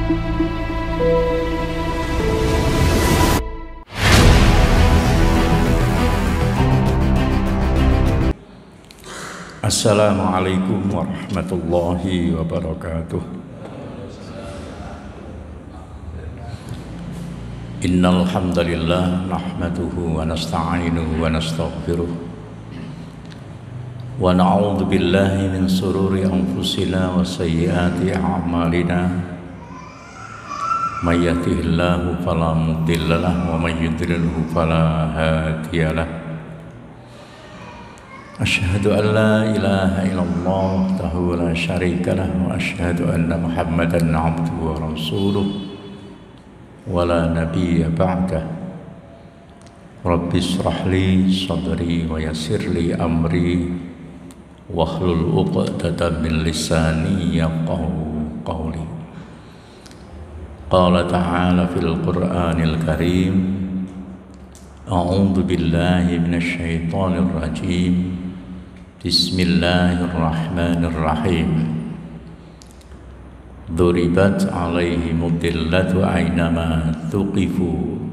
Assalamualaikum warahmatullahi wabarakatuh. Innal hamdalillah nahmaduhu wa nasta'inuhu wa nastaghfiruh wa na'udzu billahi min shururi anfusina wa sayyiati a'malina. May yahdihillahu fala mudilla lahu wa may yudlilhu fala hadiyalah. Asyhadu an la ilaha illallah wahdahu la syarika lah wa asyhadu anna Muhammadan abduhu wa rasuluh wa la nabiyya ba'dah. Rabbi shrah li sadri wa yassir li amri wahlul 'uqdatam min lisani yafqahu qawli. Qala ta'ala fil Qur'anil Karim, a'udzu billahi minasy syaithanir rajim. Bismillahirrahmanirrahim. Duribat alaihimud dillatu aynama tuqifu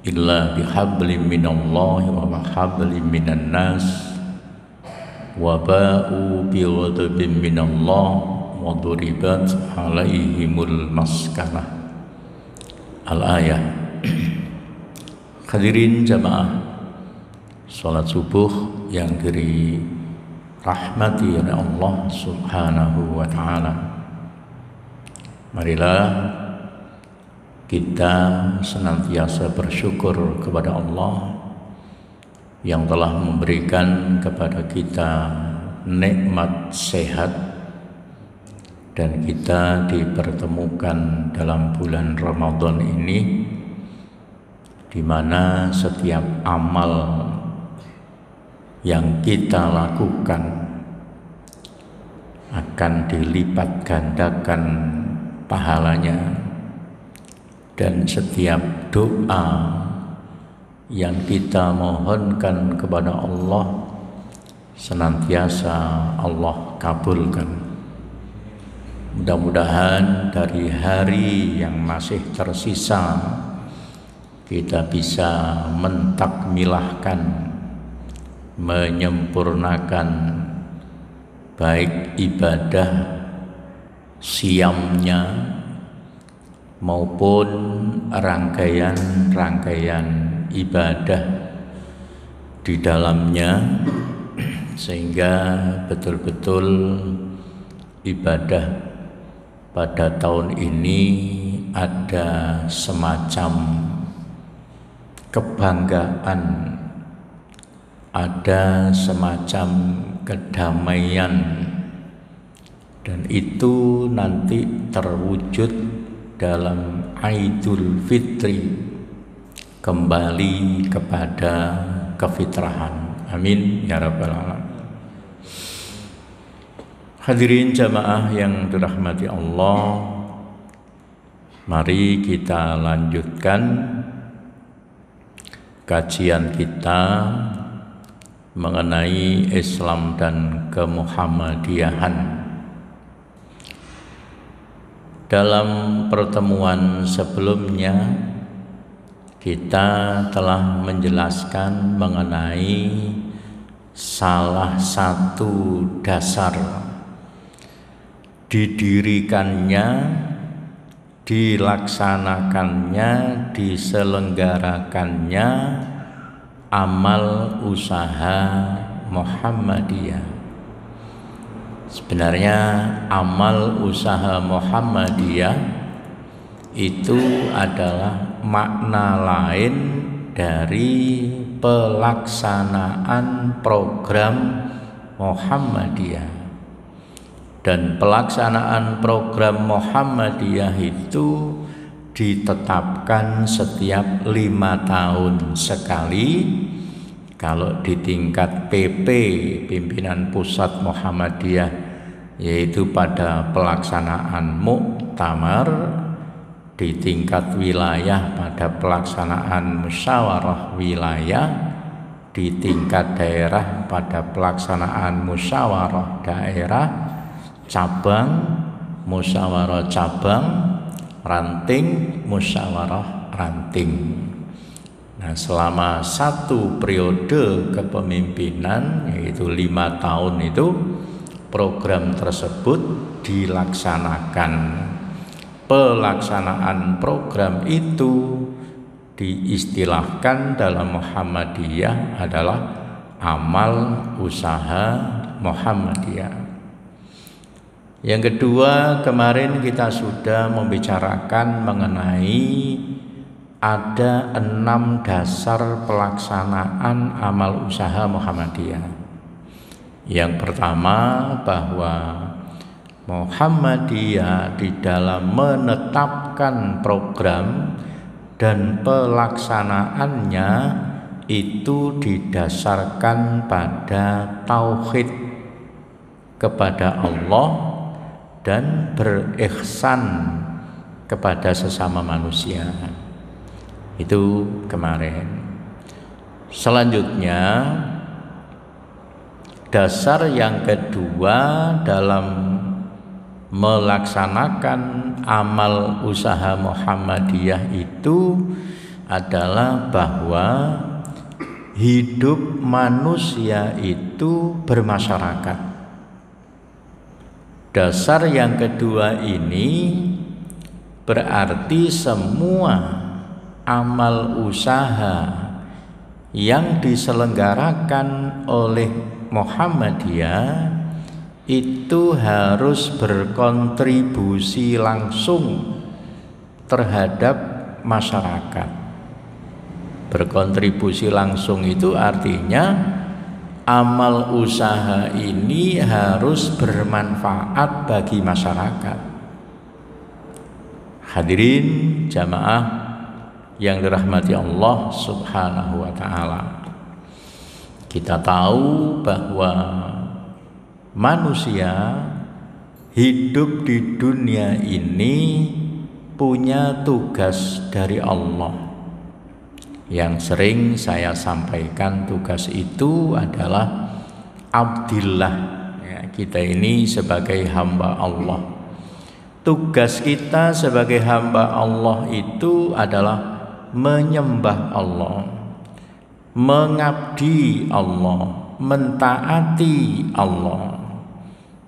illa bihablim minallahi wa bihablim minan nas wa ba'u bighadabin minallahi wa duribat alaihimul maskanah. Al-ayah. Hadirin jamaah salat subuh yang dirahmati oleh Allah Subhanahu wa ta'ala. Marilah kita senantiasa bersyukur kepada Allah yang telah memberikan kepada kita nikmat sehat dan kita dipertemukan dalam bulan Ramadan ini, di mana setiap amal yang kita lakukan akan dilipat gandakan pahalanya, dan setiap doa yang kita mohonkan kepada Allah senantiasa Allah kabulkan. Mudah-mudahan dari hari yang masih tersisa kita bisa mentakmilahkan, menyempurnakan baik ibadah siamnya maupun rangkaian-rangkaian ibadah di dalamnya, sehingga betul-betul ibadah pada tahun ini ada semacam kebanggaan, ada semacam kedamaian, dan itu nanti terwujud dalam Idul Fitri, kembali kepada kefitrahan. Amin ya rabbal alamin. Hadirin jamaah yang dirahmati Allah, mari kita lanjutkan kajian kita mengenai Islam dan kemuhammadiyahan. Dalam pertemuan sebelumnya kita telah menjelaskan mengenai salah satu dasar didirikannya, dilaksanakannya, diselenggarakannya amal usaha Muhammadiyah. Sebenarnya amal usaha Muhammadiyah itu adalah makna lain dari pelaksanaan program Muhammadiyah. Dan pelaksanaan program Muhammadiyah itu ditetapkan setiap 5 tahun sekali. Kalau di tingkat PP, pimpinan pusat Muhammadiyah, yaitu pada pelaksanaan muktamar, di tingkat wilayah pada pelaksanaan musyawarah wilayah, di tingkat daerah pada pelaksanaan musyawarah daerah, cabang, musyawarah cabang, ranting, musyawarah ranting. Nah, selama 1 periode kepemimpinan, yaitu 5 tahun itu, program tersebut dilaksanakan. Pelaksanaan program itu diistilahkan dalam Muhammadiyah adalah amal usaha Muhammadiyah. Yang kedua, kemarin kita sudah membicarakan mengenai ada 6 dasar pelaksanaan amal usaha Muhammadiyah. Yang pertama, bahwa Muhammadiyah di dalam menetapkan program dan pelaksanaannya itu didasarkan pada tauhid kepada Allah dan berihsan kepada sesama manusia. Itu kemarin. Selanjutnya, dasar yang kedua dalam melaksanakan amal usaha Muhammadiyah itu adalah bahwa hidup manusia itu bermasyarakat. Dasar yang kedua ini berarti semua amal usaha yang diselenggarakan oleh Muhammadiyah itu harus berkontribusi langsung terhadap masyarakat. Berkontribusi langsung itu artinya amal usaha ini harus bermanfaat bagi masyarakat. Hadirin jamaah yang dirahmati Allah Subhanahu wa ta'ala, kita tahu bahwa manusia hidup di dunia ini punya tugas dari Allah. Yang sering saya sampaikan, tugas itu adalah abdillah, ya, kita ini sebagai hamba Allah. Tugas kita sebagai hamba Allah itu adalah menyembah Allah, mengabdi Allah, mentaati Allah.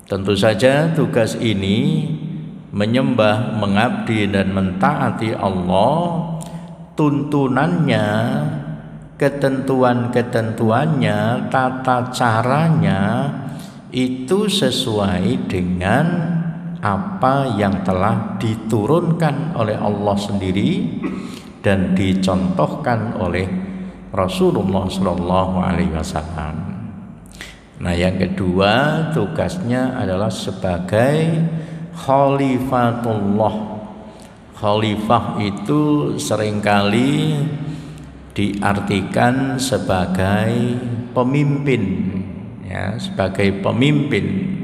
Tentu saja tugas ini, menyembah, mengabdi dan mentaati Allah, tuntunannya, ketentuan-ketentuannya, tata caranya itu sesuai dengan apa yang telah diturunkan oleh Allah sendiri dan dicontohkan oleh Rasulullah SAW. Nah, yang kedua, tugasnya adalah sebagai khalifatullah. Khalifah itu seringkali diartikan sebagai pemimpin, ya, sebagai pemimpin.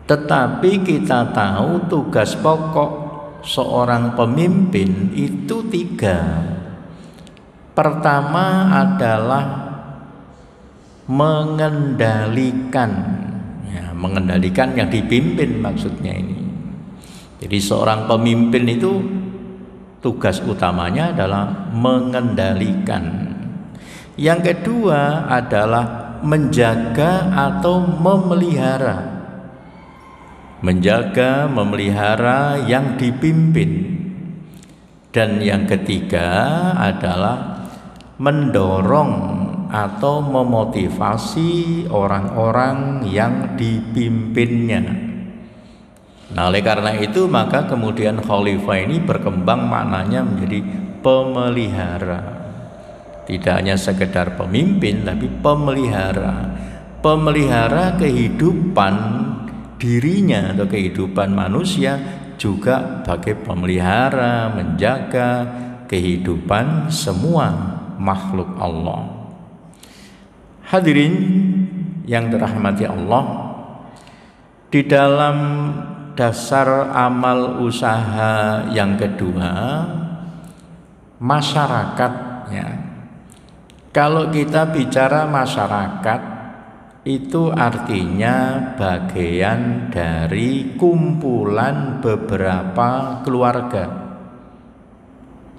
Tetapi kita tahu tugas pokok seorang pemimpin itu 3. Pertama adalah mengendalikan, ya, mengendalikan yang dipimpin maksudnya ini. Jadi seorang pemimpin itu tugas utamanya adalah mengendalikan. Yang kedua adalah menjaga atau memelihara. Menjaga, memelihara yang dipimpin. Dan yang ketiga adalah mendorong atau memotivasi orang-orang yang dipimpinnya. Nah, oleh karena itu maka kemudian khalifah ini berkembang maknanya menjadi pemelihara. Tidak hanya sekedar pemimpin, tapi pemelihara. Pemelihara kehidupan dirinya atau kehidupan manusia, juga sebagai pemelihara, menjaga kehidupan semua makhluk Allah. Hadirin yang dirahmati Allah, di dalam dasar amal usaha yang kedua, masyarakat, ya. Kalau kita bicara masyarakat, itu artinya bagian dari kumpulan beberapa keluarga.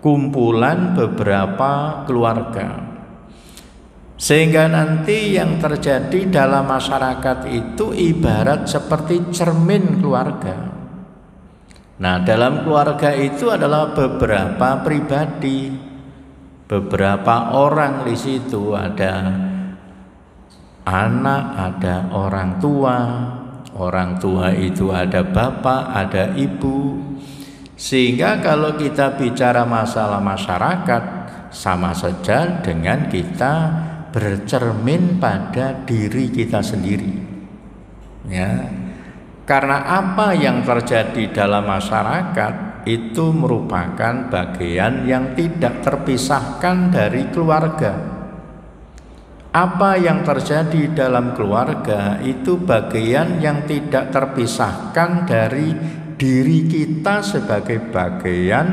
Kumpulan beberapa keluarga. Sehingga nanti yang terjadi dalam masyarakat itu ibarat seperti cermin keluarga. Nah, dalam keluarga itu adalah beberapa pribadi, beberapa orang di situ, ada anak, ada orang tua itu ada bapak, ada ibu. Sehingga kalau kita bicara masalah masyarakat, sama saja dengan kita bercermin pada diri kita sendiri. Ya. Karena apa yang terjadi dalam masyarakat itu merupakan bagian yang tidak terpisahkan dari keluarga. Apa yang terjadi dalam keluarga itu bagian yang tidak terpisahkan dari diri kita sebagai bagian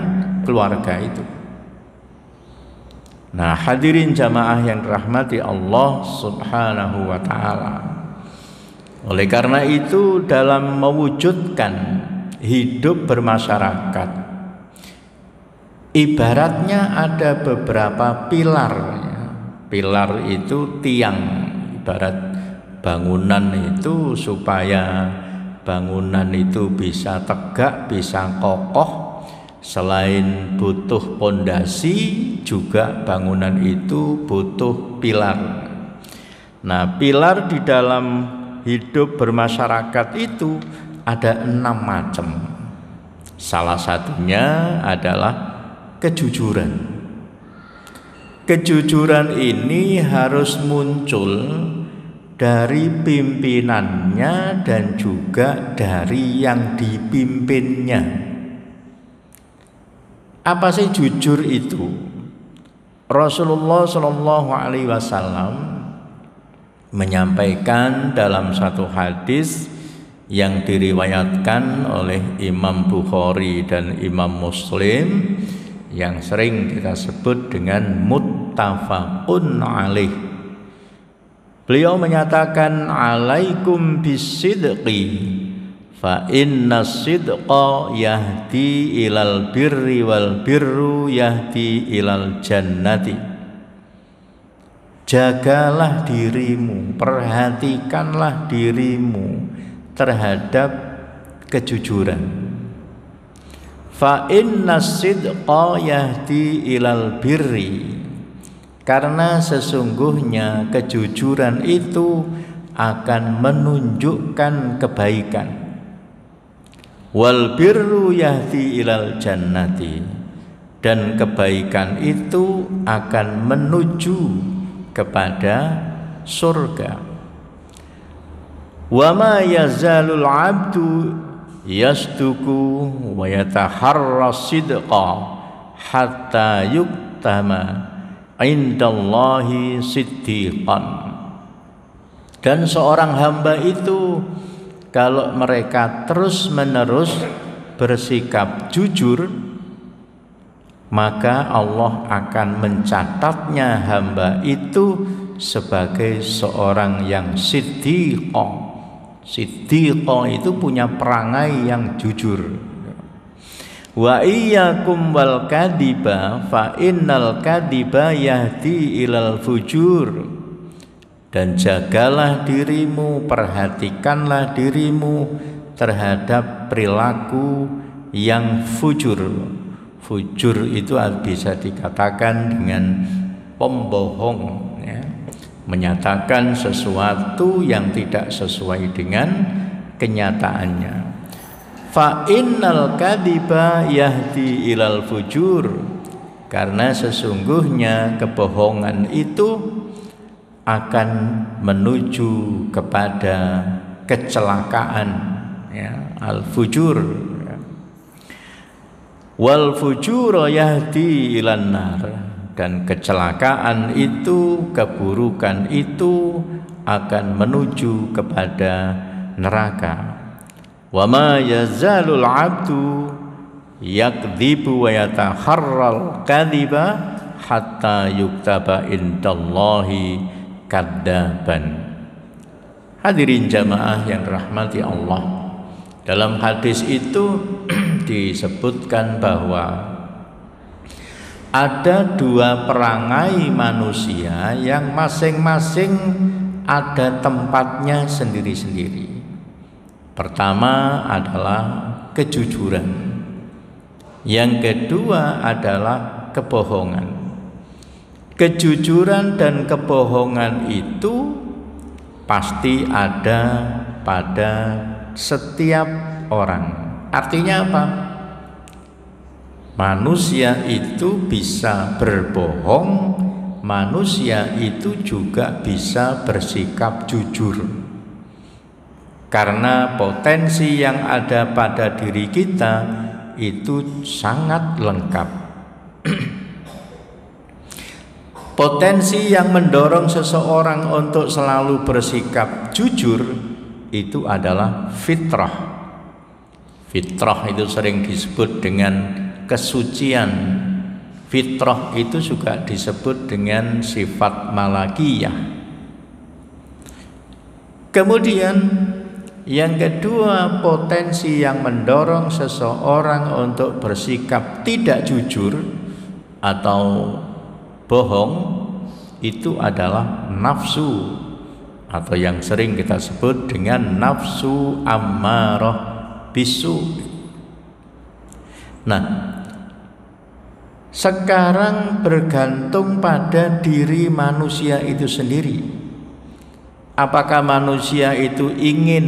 keluarga itu. Nah, hadirin jamaah yang dirahmati Allah Subhanahu wa ta'ala. Oleh karena itu, dalam mewujudkan hidup bermasyarakat, ibaratnya ada beberapa pilar. Pilar itu tiang, ibarat bangunan itu supaya bangunan itu bisa tegak, bisa kokoh. Selain butuh pondasi, juga bangunan itu butuh pilar. Nah, pilar di dalam hidup bermasyarakat itu ada 6 macam. Salah satunya adalah kejujuran. Kejujuran ini harus muncul dari pimpinannya dan juga dari yang dipimpinnya. Apa sih jujur itu? Rasulullah Shallallahu Alaihi Wasallam menyampaikan dalam satu hadis yang diriwayatkan oleh Imam Bukhari dan Imam Muslim, yang sering kita sebut dengan muttafaqun alaih. Beliau menyatakan, alaikum bisidqi fa inna sidqa yahdi ilal birri wal birru yahdi ilal jannati. Jagalah dirimu, perhatikanlah dirimu terhadap kejujuran. Fa inna sidqa yahdi ilal birri, karena sesungguhnya kejujuran itu akan menunjukkan kebaikan. Wal birru yahdi ilal jannati, dan kebaikan itu akan menuju kepada surga. Wa ma yazalul abdu yasduku wa yataharra sidqa hatta yuktama indallahi siddiqan. Dan seorang hamba itu kalau mereka terus-menerus bersikap jujur, maka Allah akan mencatatnya hamba itu sebagai seorang yang siddiqah. Siddiqah itu punya perangai yang jujur. Wa iyyakum wal kadiba fa innal kadiba yahdi ilal fujur. Dan jagalah dirimu, perhatikanlah dirimu terhadap perilaku yang fujur. Fujur itu bisa dikatakan dengan pembohong, ya. Menyatakan sesuatu yang tidak sesuai dengan kenyataannya. Fa innal kadiba yahdi ilal fujur, karena sesungguhnya kebohongan itu akan menuju kepada kecelakaan, ya, al-fujur, ya. Wal fujur yahdi ilan nar, dan kecelakaan itu, keburukan itu akan menuju kepada neraka. Wa ma yazalul abdu yakdzibu wa yataharral kadziba hatta yuktaba indallahi kadzaban. Hadirin jamaah yang rahmati Allah, dalam hadis itu disebutkan bahwa ada dua perangai manusia yang masing-masing ada tempatnya sendiri-sendiri. Pertama adalah kejujuran, yang kedua adalah kebohongan. Kejujuran dan kebohongan itu pasti ada pada setiap orang. Artinya apa? Manusia itu bisa berbohong, manusia itu juga bisa bersikap jujur. Karena potensi yang ada pada diri kita itu sangat lengkap. Potensi yang mendorong seseorang untuk selalu bersikap jujur itu adalah fitrah. Fitrah itu sering disebut dengan kesucian. Fitrah itu juga disebut dengan sifat malakiyah. Kemudian yang kedua, potensi yang mendorong seseorang untuk bersikap tidak jujur atau bohong itu adalah nafsu, atau yang sering kita sebut dengan nafsu ammarah bisu. Nah, sekarang bergantung pada diri manusia itu sendiri. Apakah manusia itu ingin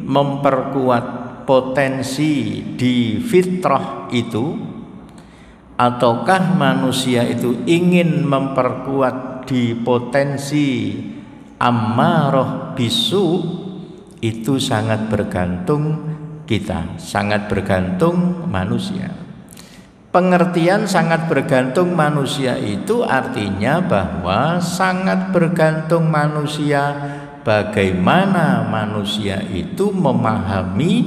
memperkuat potensi di fitrah itu, ataukah manusia itu ingin memperkuat di potensi ammarah bisu? Itu sangat bergantung kita, sangat bergantung manusia. Pengertian sangat bergantung manusia itu artinya bahwa sangat bergantung manusia bagaimana manusia itu memahami,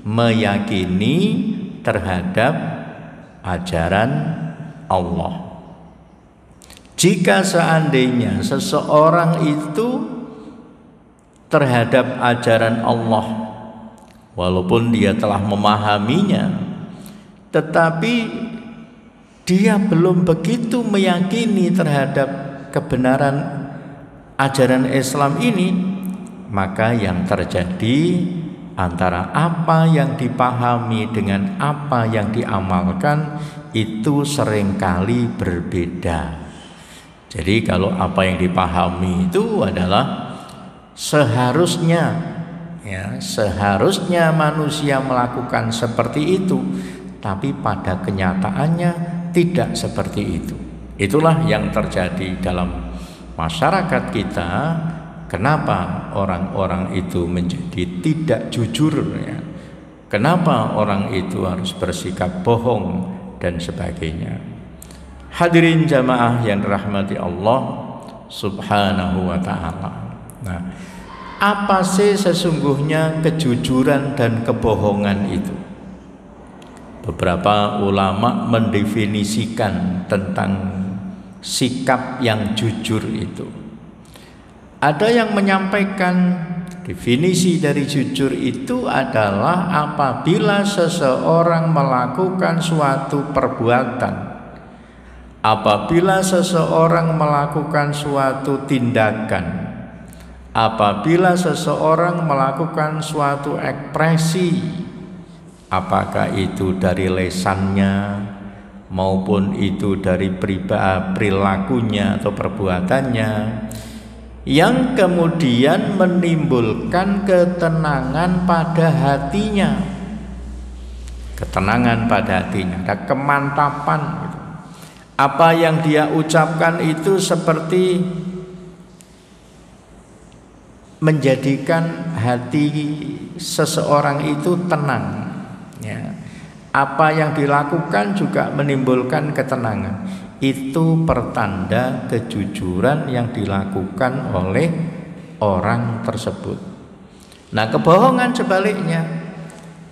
meyakini terhadap ajaran Allah. Jika seandainya seseorang itu terhadap ajaran Allah, walaupun dia telah memahaminya, tetapi dia belum begitu meyakini terhadap kebenaran ajaran Islam ini, maka yang terjadi antara apa yang dipahami dengan apa yang diamalkan itu seringkali berbeda. Jadi kalau apa yang dipahami itu adalah seharusnya manusia melakukan seperti itu, tapi pada kenyataannya tidak seperti itu. Itulah yang terjadi dalam masyarakat kita. Kenapa orang-orang itu menjadi tidak jujur ya? Kenapa orang itu harus bersikap bohong dan sebagainya? Hadirin jamaah yang dirahmati Allah Subhanahu wa ta'ala. Nah, apa sih sesungguhnya kejujuran dan kebohongan itu? Beberapa ulama mendefinisikan tentang sikap yang jujur itu. Ada yang menyampaikan definisi dari jujur itu adalah apabila seseorang melakukan suatu perbuatan, apabila seseorang melakukan suatu tindakan, apabila seseorang melakukan suatu ekspresi, apakah itu dari lesannya maupun itu dari perilakunya atau perbuatannya, yang kemudian menimbulkan ketenangan pada hatinya. Ketenangan pada hatinya, ada kemantapan gitu. Apa yang dia ucapkan itu seperti menjadikan hati seseorang itu tenang ya. Apa yang dilakukan juga menimbulkan ketenangan. Itu pertanda kejujuran yang dilakukan oleh orang tersebut. Nah, kebohongan sebaliknya,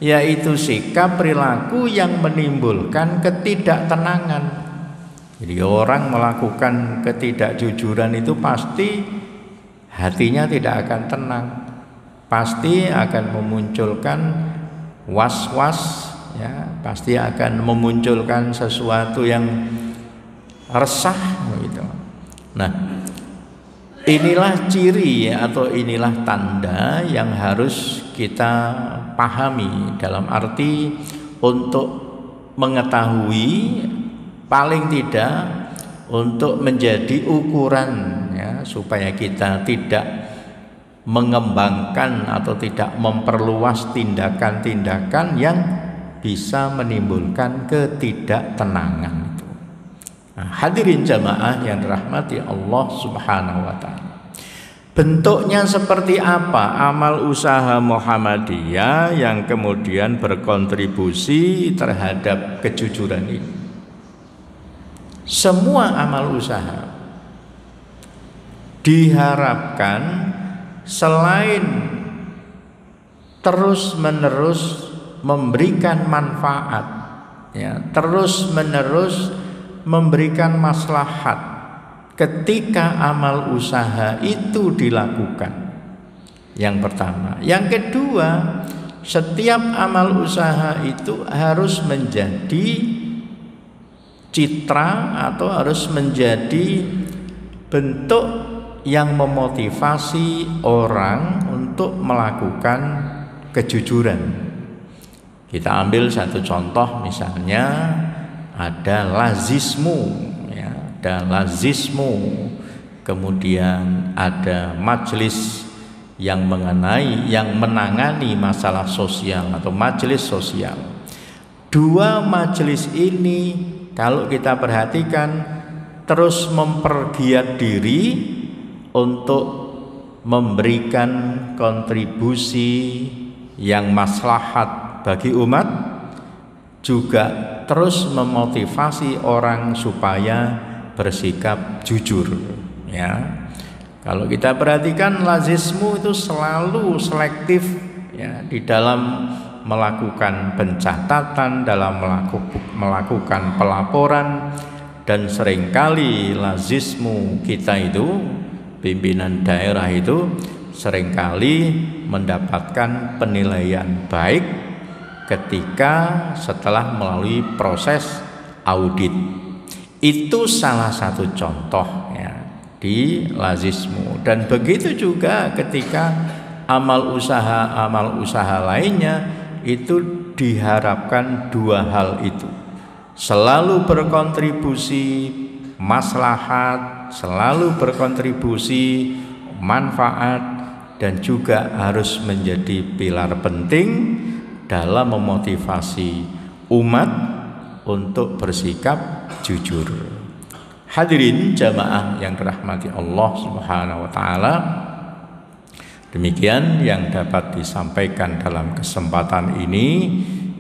yaitu sikap perilaku yang menimbulkan ketidaktenangan. Jadi orang melakukan ketidakjujuran itu pasti hatinya tidak akan tenang. pasti akan memunculkan was-was, ya, pasti akan memunculkan sesuatu yang resah gitu. Nah, inilah ciri atau inilah tanda yang harus kita pahami, dalam arti untuk mengetahui, paling tidak untuk menjadi ukuran, ya, supaya kita tidak mengembangkan atau tidak memperluas tindakan-tindakan yang bisa menimbulkan ketidaktenangan itu. Nah, hadirin jamaah yang dirahmati Allah Subhanahu wa taala. Bentuknya seperti apa amal usaha Muhammadiyah yang kemudian berkontribusi terhadap kejujuran ini? Semua amal usaha diharapkan selain terus-menerus memberikan manfaat, ya, terus-menerus memberikan maslahat ketika amal usaha itu dilakukan. Yang pertama. Yang kedua, setiap amal usaha itu harus menjadi citra atau harus menjadi bentuk yang memotivasi orang untuk melakukan kejujuran. Kita ambil satu contoh, misalnya ada lazismu, ya, ada lazismu, kemudian ada majelis yang menangani masalah sosial atau majelis sosial. Dua majelis ini kalau kita perhatikan terus mempergiat diri untuk memberikan kontribusi yang maslahat bagi umat, juga terus memotivasi orang supaya bersikap jujur, ya. Kalau kita perhatikan lazismu itu selalu selektif, ya, di dalam melakukan pencatatan, dalam melakukan pelaporan, dan seringkali lazismu kita itu, pimpinan daerah itu seringkali mendapatkan penilaian baik ketika setelah melalui proses audit. Itu salah satu contoh, ya, di lazismu. Dan begitu juga ketika amal usaha lainnya itu diharapkan dua hal itu, selalu berkontribusi maslahat, selalu berkontribusi manfaat, dan juga harus menjadi pilar penting dalam memotivasi umat untuk bersikap jujur. Hadirin jamaah yang dirahmati Allah Subhanahu wa taala, demikian yang dapat disampaikan dalam kesempatan ini.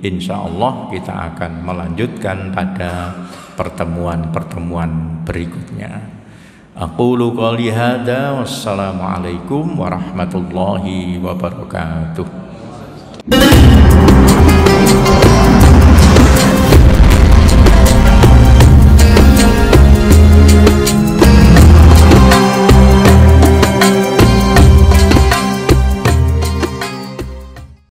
Insya Allah kita akan melanjutkan pada pertemuan-pertemuan berikutnya. Aqulu qouli hadza, wassalamualaikum warahmatullahi wabarakatuh.